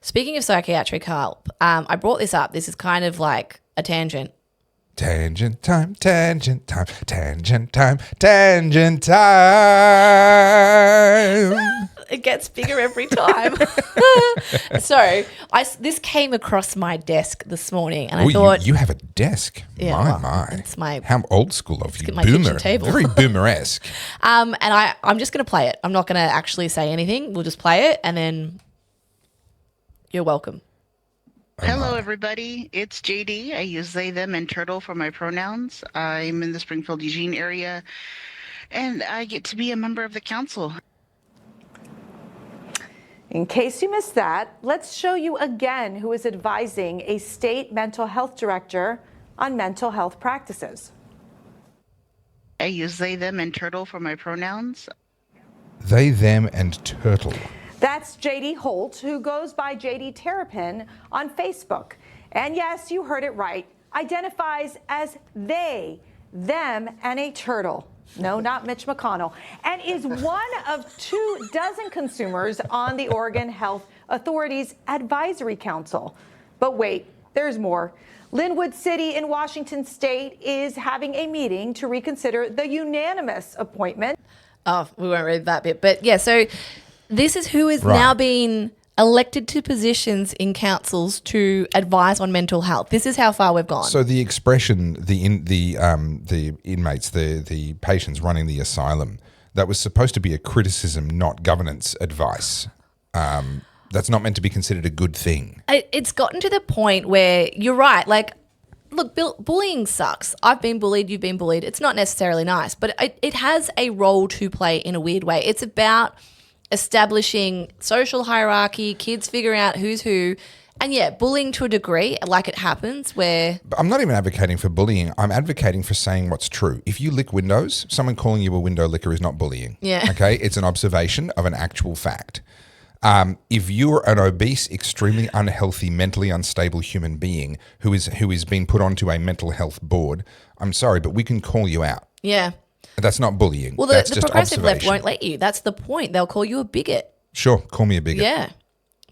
Speaking of psychiatric help, I brought this up. This is kind of like a tangent. Tangent time, tangent time, tangent time, tangent time. It gets bigger every time. So this came across my desk this morning, and I thought you have a desk. Yeah, my. It's my how old school of you, my boomer, kitchen table. Very boomer-esque. And I'm just going to play it. I'm not going to actually say anything. We'll just play it, and then you're welcome. Hello, everybody. It's JD. I use they, them, and turtle for my pronouns. I'm in the Springfield, Eugene area, and I get to be a member of the council. In case you missed that, let's show you again who is advising a state mental health director on mental health practices. I use they, them, and turtle for my pronouns. They, them, and turtle. That's JD Holt, who goes by JD Terrapin on Facebook. And yes, you heard it right, identifies as they, them, and a turtle. No, not Mitch McConnell. And is one of 24 consumers on the Oregon Health Authority's Advisory Council. But wait, there's more. Linwood City in Washington State is having a meeting to reconsider the unanimous appointment. Oh, we won't read that bit. But yeah, so this is who is now being elected to positions in councils to advise on mental health. This is how far we've gone. So the expression, the inmates, the patients running the asylum, that was supposed to be a criticism, not governance advice. That's not meant to be considered a good thing. It's gotten to the point where you're right. Like, look, bullying sucks. I've been bullied. You've been bullied. It's not necessarily nice, but it has a role to play in a weird way. It's about establishing social hierarchy, kids figuring out who's who, and yeah, bullying to a degree, like it happens where... I'm not even advocating for bullying. I'm advocating for saying what's true. If you lick windows, someone calling you a window licker is not bullying. Yeah. Okay? It's an observation of an actual fact. If you're an obese, extremely unhealthy, mentally unstable human being who is being put onto a mental health board, I'm sorry, but we can call you out. Yeah. That's not bullying. Well, That's the just progressive left observation. won't let you. That's the point. They'll call you a bigot. Sure, call me a bigot. Yeah.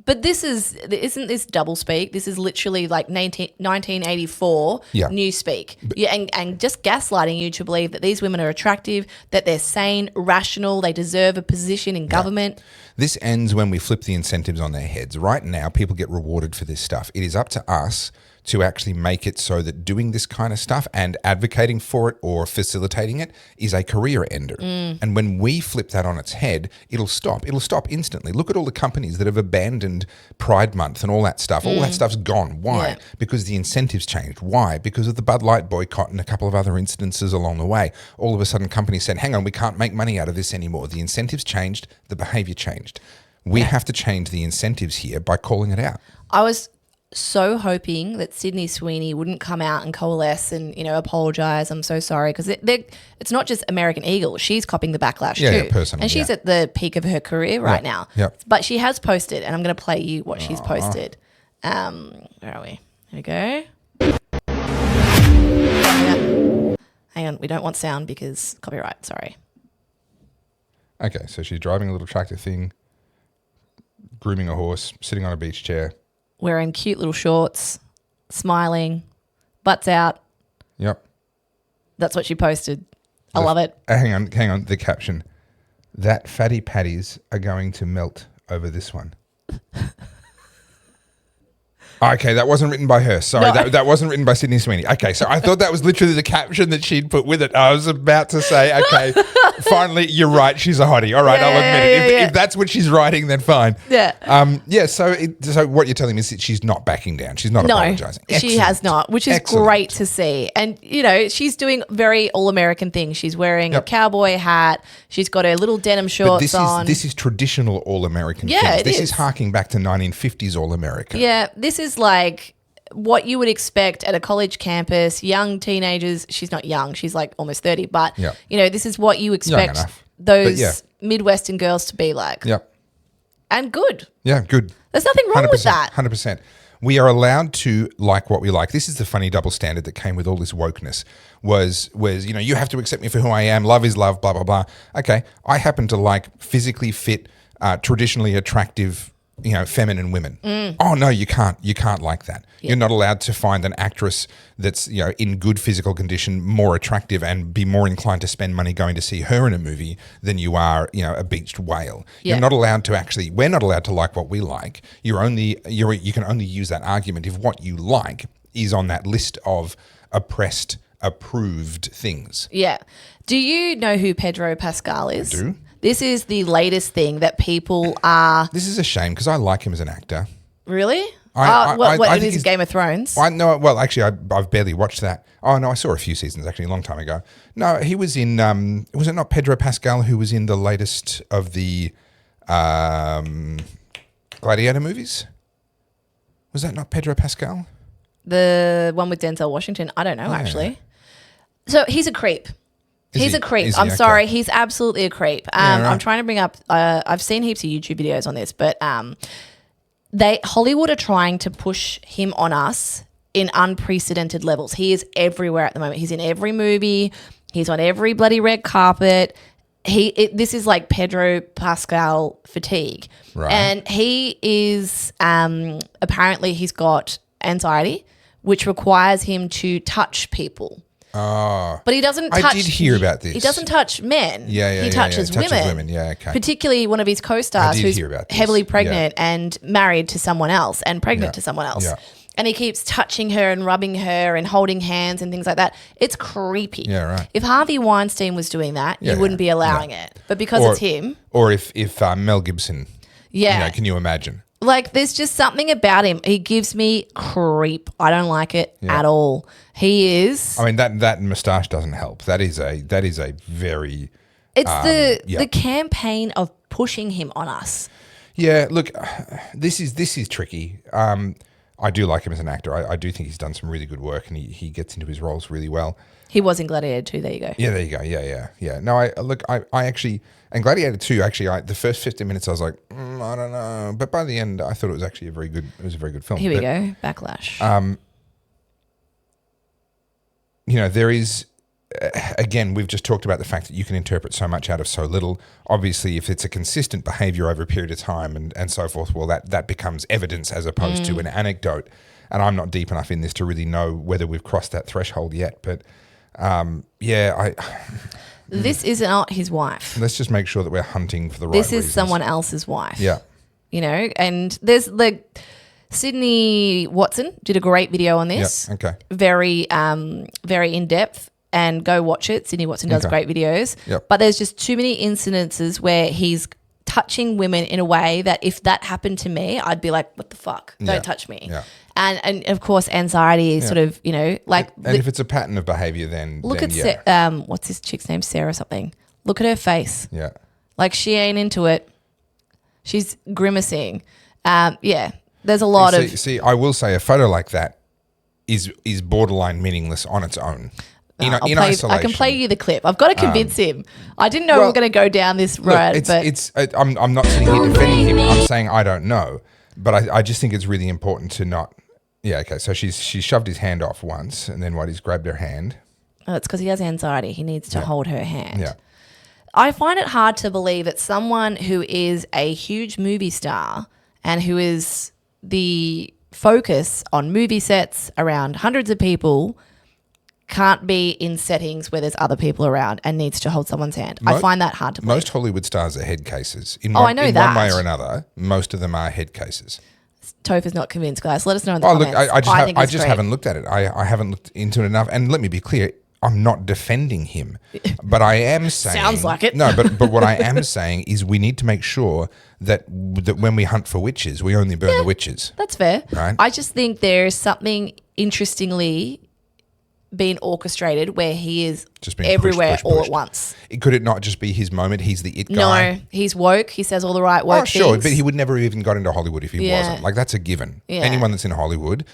But isn't this double speak? This is literally like 1984 new speak. Yeah, and just gaslighting you to believe that these women are attractive, that they're sane, rational, they deserve a position in government. This ends when we flip the incentives on their heads. Right now, people get rewarded for this stuff. It is up to us to actually make it so that doing this kind of stuff and advocating for it or facilitating it is a career ender. And when we flip that on its head, it'll stop. It'll stop instantly. Look at all the companies that have abandoned Pride Month and all that stuff. All that stuff's gone. Why? Yeah. Because the incentives changed. Why? Because of the Bud Light boycott and a couple of other incidences along the way. All of a sudden, companies said, hang on, we can't make money out of this anymore. The incentives changed. The behavior changed. We have to change the incentives here by calling it out. I was so hoping that Sydney Sweeney wouldn't come out and coalesce and, apologise. I'm so sorry. Because it's not just American Eagle. She's copying the backlash too. Yeah, personal, and she's at the peak of her career right now. Yep. But she has posted, and I'm going to play you what she's posted. Where are we? Here we go. Yeah. Hang on. We don't want sound because copyright. Sorry. Okay, so she's driving a little tractor thing, grooming a horse, sitting on a beach chair. Wearing cute little shorts, smiling, butts out. Yep. That's what she posted. I love it. Hang on. The caption. That fatty patties are going to melt over this one. Okay, that wasn't written by her. Sorry, No. that wasn't written by Sydney Sweeney. Okay, so I thought that was literally the caption that she'd put with it. I was about to say, okay, finally, you're right. She's a hottie. All right, I'll admit it. If that's what she's writing, then fine. Yeah. So what you're telling me is that she's not backing down. She's not apologizing. No, she has not, which is great to see. And, she's doing very all-American things. She's wearing a cowboy hat. She's got her little denim shorts on. This is traditional all-American Yeah, things. it This is is harking back to 1950s all-American. Yeah, this is like what you would expect at a college campus, young teenagers. She's not young. She's like almost 30. But, this is what you expect those Midwestern girls to be like. Yep. And good. Yeah, good. There's nothing wrong with that. 100%. We are allowed to like what we like. This is the funny double standard that came with all this wokeness was you have to accept me for who I am. Love is love, blah, blah, blah. Okay, I happen to like physically fit, traditionally attractive feminine women. Oh no, you can't. You can't like that. You're not allowed to find an actress that's in good physical condition more attractive and be more inclined to spend money going to see her in a movie than you are, a beached whale. You're not allowed to actually. We're not allowed to like what we like. You can only use that argument if what you like is on that list of oppressed, approved things. Yeah. Do you know who Pedro Pascal is? I do. This is the latest thing that people are. This is a shame because I like him as an actor. Really? I What think is Game of Thrones? I know. Well, actually, I've barely watched that. Oh no, I saw a few seasons actually a long time ago. No, he was in. Was it not Pedro Pascal who was in the latest of the Gladiator movies? Was that not Pedro Pascal? The one with Denzel Washington? I don't know, actually. So he's a creep. He's a creep. I'm sorry. He's absolutely a creep. Right. I'm trying to bring up, I've seen heaps of YouTube videos on this, but Hollywood are trying to push him on us in unprecedented levels. He is everywhere at the moment. He's in every movie. He's on every bloody red carpet. This is like Pedro Pascal fatigue. Right. And he is, apparently he's got anxiety, which requires him to touch people. Oh. But he doesn't touch. I did hear about this. He doesn't touch men. He touches women. Yeah, okay. Particularly one of his co-stars who's heavily pregnant and married to someone else and pregnant to someone else. Yeah. And he keeps touching her and rubbing her and holding hands and things like that. It's creepy. Yeah, right. If Harvey Weinstein was doing that, you wouldn't be allowing it. But because it's him. Or if Mel Gibson. Yeah. Can you imagine? Like, there's just something about him. He gives me creep. I don't like it at all. He is. I mean, that moustache doesn't help. That is a very. It's the campaign of pushing him on us. Yeah. Look, this is tricky. I do like him as an actor. I do think he's done some really good work, and he gets into his roles really well. He was in Gladiator 2. There you go. Yeah, there you go. Yeah. No, I actually, and Gladiator 2, actually, the first 15 minutes I was like, I don't know. But by the end, I thought it was actually a very good film. Here we go. Backlash. There is, again, we've just talked about the fact that you can interpret so much out of so little. Obviously, if it's a consistent behavior over a period of time and so forth, well, that becomes evidence as opposed to an anecdote. And I'm not deep enough in this to really know whether we've crossed that threshold yet. But this is not his wife. Let's just make sure that we're hunting for the right This is reasons. someone else's wife. Yeah. And there's Sydney Watson did a great video on this. Yeah, okay. Very, very in-depth, and go watch it. Sydney Watson does great videos. Yep. But there's just too many incidences where he's touching women in a way that if that happened to me, I'd be like, what the fuck? Don't touch me. Yeah. And of course, anxiety is sort of, like. And if it's a pattern of behavior, then look then, at, what's this chick's name? Sarah something. Look at her face. Yeah. Like, she ain't into it. She's grimacing. There's a lot of. See, I will say a photo like that is borderline meaningless on its own. In isolation. I can play you the clip. I've got to convince him. I didn't know we were going to go down this road. I'm not sitting here defending him. I'm saying I don't know, but I just think it's really important to not. Yeah, okay. So she shoved his hand off once, and then he's grabbed her hand. Oh, it's because he has anxiety. He needs to hold her hand. Yeah. I find it hard to believe that someone who is a huge movie star and who is the focus on movie sets around hundreds of people can't be in settings where there's other people around and needs to hold someone's hand. I find that hard to believe. Most Hollywood stars are head cases. I know that. In one way or another, most of them are head cases. Topher's not convinced, guys. Let us know in the comments. Look, I just haven't looked at it. I haven't looked into it enough. And let me be clear, I'm not defending him, but I am saying... Sounds like it. No, but what I am saying is we need to make sure that when we hunt for witches, we only burn the witches. That's fair. Right? I just think there's something interestingly being orchestrated where he is just being everywhere pushed. all at once. Could it not just be his moment? He's the it guy. No, he's woke. He says all the right woke things. Oh, sure, but he would never even got into Hollywood if he wasn't. Like, that's a given. Yeah. Anyone that's in Hollywood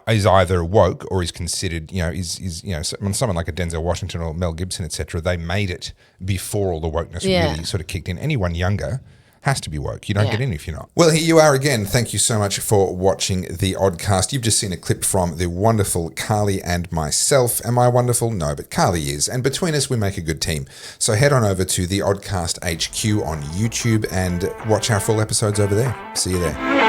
is either woke or is considered, someone like a Denzel Washington or Mel Gibson, etc. They made it before all the wokeness really sort of kicked in. Anyone younger Has to be woke. You don't get in if you're not. Well, here you are again. Thank you so much for watching the Oddcast. You've just seen a clip from the wonderful Carly and myself. Am I wonderful? No, but Carly is. And between us, we make a good team. So head on over to the Oddcast HQ on YouTube and watch our full episodes over there. See you there.